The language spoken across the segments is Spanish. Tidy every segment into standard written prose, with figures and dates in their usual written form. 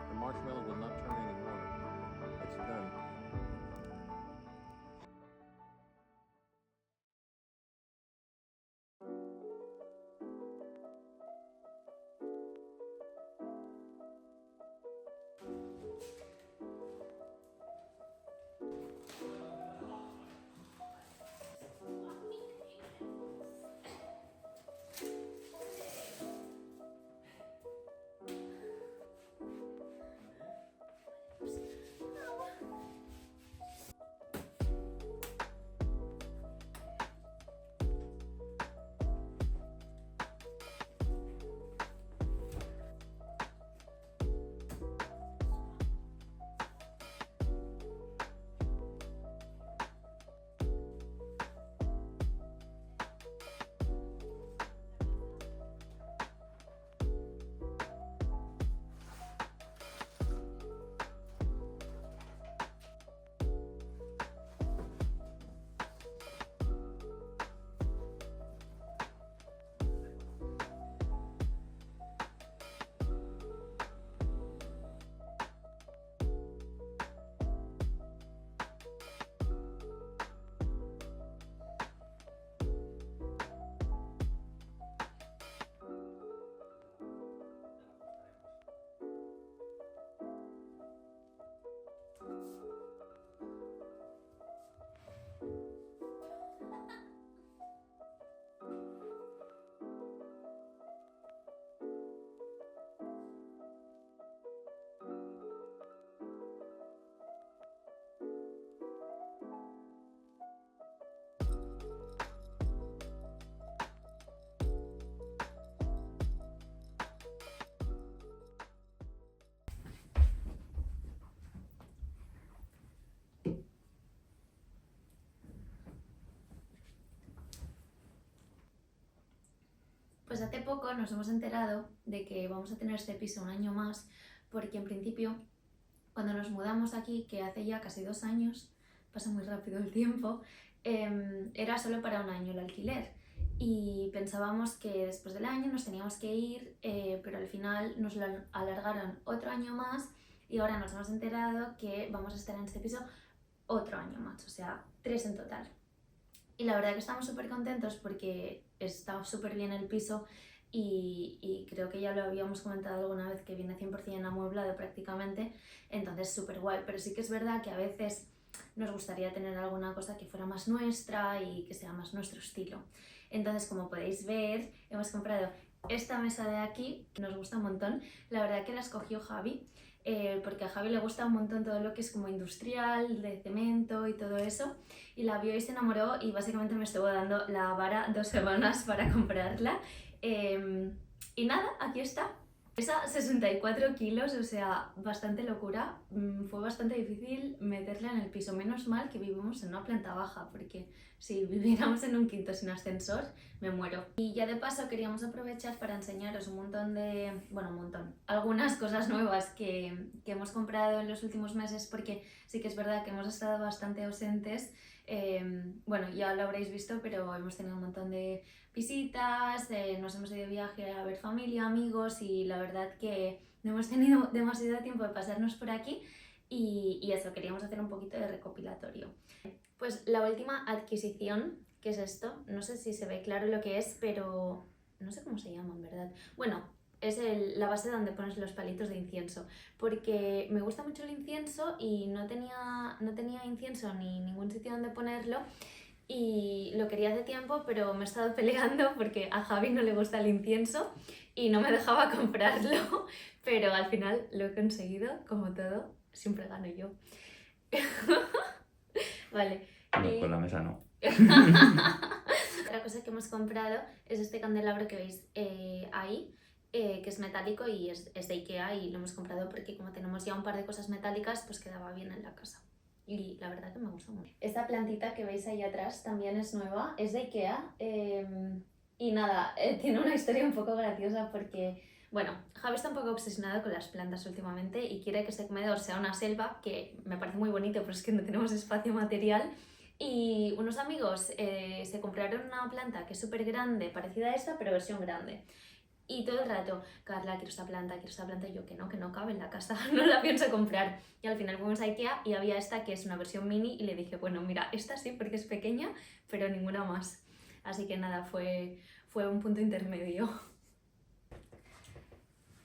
The marshmallow will not turn anymore. It's done. Pues hace poco nos hemos enterado de que vamos a tener este piso un año más, porque en principio cuando nos mudamos aquí, que hace ya casi 2 años, pasa muy rápido el tiempo, era solo para un año el alquiler. Y pensábamos que después del año nos teníamos que ir, pero al final nos lo alargaron otro año más y ahora nos hemos enterado que vamos a estar en este piso otro año más, o sea, 3 en total. Y la verdad que estamos súper contentos porque está súper bien el piso y creo que ya lo habíamos comentado alguna vez que viene 100% amueblado prácticamente, entonces súper guay. Pero sí que es verdad que a veces nos gustaría tener alguna cosa que fuera más nuestra y que sea más nuestro estilo. Entonces, como podéis ver, hemos comprado esta mesa de aquí, que nos gusta un montón. La verdad que la escogió Javi, porque a Javi le gusta un montón todo lo que es como industrial, de cemento y todo eso, y la vio y se enamoró y básicamente me estuvo dando la vara 2 semanas para comprarla. Y nada, aquí está. Pesa 64 kilos, o sea, bastante locura. Fue bastante difícil meterla en el piso. Menos mal que vivimos en una planta baja, porque si viviéramos en un quinto sin ascensor, me muero. Y ya de paso queríamos aprovechar para enseñaros un montón de... bueno, un montón. Algunas cosas nuevas que hemos comprado en los últimos meses, porque sí que es verdad que hemos estado bastante ausentes. Bueno, ya lo habréis visto, pero hemos tenido un montón de visitas, nos hemos ido de viaje a ver familia, amigos, y la verdad que no hemos tenido demasiado tiempo de pasarnos por aquí y eso, queríamos hacer un poquito de recopilatorio. Pues la última adquisición, que es esto, no sé si se ve claro lo que es, pero no sé cómo se llama en verdad. Bueno, es la base donde pones los palitos de incienso, porque me gusta mucho el incienso y no tenía incienso ni ningún sitio donde ponerlo. Y lo quería hace tiempo, pero me he estado peleando porque a Javi no le gusta el incienso y no me dejaba comprarlo, pero al final lo he conseguido, como todo, siempre gano yo. Vale. No, con la mesa no. Otra cosa que hemos comprado es este candelabro que veis ahí, que es metálico y es de Ikea, y lo hemos comprado porque como tenemos ya un par de cosas metálicas, pues quedaba bien en la casa. Y la verdad que me gusta mucho. Esta plantita que veis ahí atrás también es nueva, es de Ikea. Y nada, tiene una historia un poco graciosa porque, bueno, Javi está un poco obsesionado con las plantas últimamente y quiere que este comedor sea una selva, que me parece muy bonito, pero es que no tenemos espacio material. Y unos amigos se compraron una planta que es súper grande, parecida a esta, pero versión grande. Y todo el rato, Carla, quiero esta planta, y yo que no cabe en la casa, no la pienso comprar. Y al final fuimos a Ikea y había esta que es una versión mini y le dije, bueno, mira, esta sí porque es pequeña, pero ninguna más. Así que nada, fue un punto intermedio.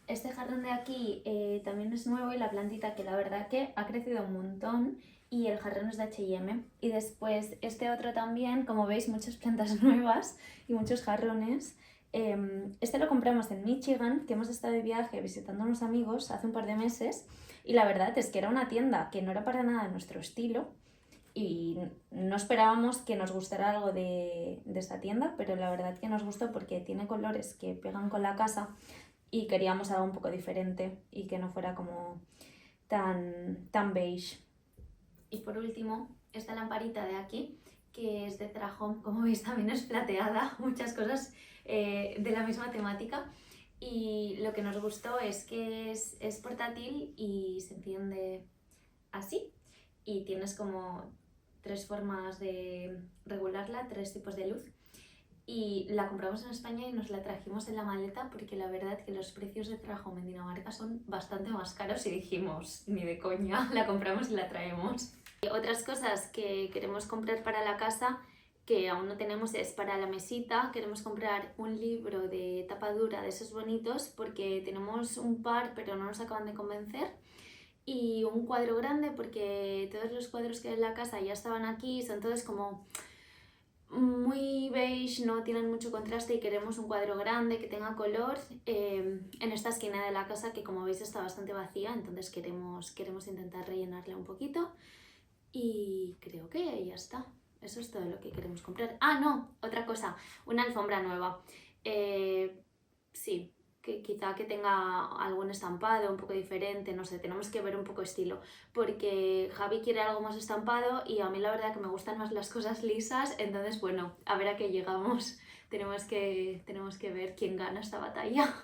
Este jarrón de aquí también es nuevo y la plantita que la verdad que ha crecido un montón y el jarrón es de H&M. Y después este otro también, como veis, muchas plantas nuevas y muchos jarrones. Este lo compramos en Michigan, que hemos estado de viaje visitando a unos amigos hace un par de meses y la verdad es que era una tienda que no era para nada nuestro estilo y no esperábamos que nos gustara algo de esa tienda, pero la verdad que nos gustó porque tiene colores que pegan con la casa y queríamos algo un poco diferente y que no fuera como tan beige. Y por último, esta lamparita de aquí, que es de Zara Home, como veis también es plateada, muchas cosas de la misma temática. Y lo que nos gustó es que es portátil y se enciende así. Y tienes como 3 formas de regularla, 3 tipos de luz. Y la compramos en España y nos la trajimos en la maleta porque la verdad que los precios de Zara Home en Dinamarca son bastante más caros y dijimos, ni de coña, la compramos y la traemos. Y otras cosas que queremos comprar para la casa que aún no tenemos es para la mesita. Queremos comprar un libro de tapa dura de esos bonitos porque tenemos un par pero no nos acaban de convencer. Y un cuadro grande porque todos los cuadros que hay en la casa ya estaban aquí, son todos como muy beige, no tienen mucho contraste y queremos un cuadro grande que tenga color en esta esquina de la casa que como veis está bastante vacía, entonces queremos intentar rellenarla un poquito y creo que ya está. Eso es todo lo que queremos comprar. Ah, no, otra cosa, una alfombra nueva. Sí, que quizá que tenga algún estampado un poco diferente, no sé, tenemos que ver un poco estilo, porque Javi quiere algo más estampado y a mí la verdad que me gustan más las cosas lisas, entonces bueno, a ver a qué llegamos, tenemos que ver quién gana esta batalla.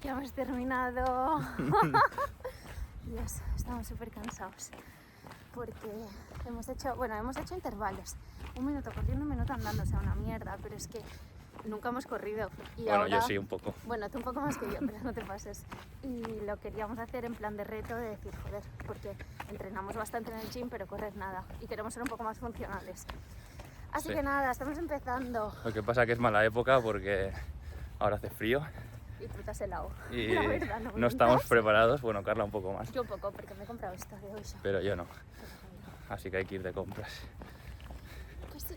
Ya hemos terminado. Dios, estamos súper cansados porque hemos hecho intervalos. 1 minuto corriendo, 1 minuto andando, o sea, una mierda, pero es que nunca hemos corrido. Y bueno, ahora, yo sí, un poco. Bueno, tú un poco más que yo, pero no te pases. Y lo queríamos hacer en plan de reto, de decir, joder, porque entrenamos bastante en el gym, pero correr nada. Y queremos ser un poco más funcionales. Así Sí. que nada, estamos empezando. Lo que pasa que es mala época porque ahora hace frío Y tú te has helado. y La verdad, ¿no no estamos mientas? preparados. Bueno, Carla un poco más, Yo un poco, porque me he comprado esto de hoy ya. pero yo no. Pero bueno, Así que hay que ir de compras. pues sí.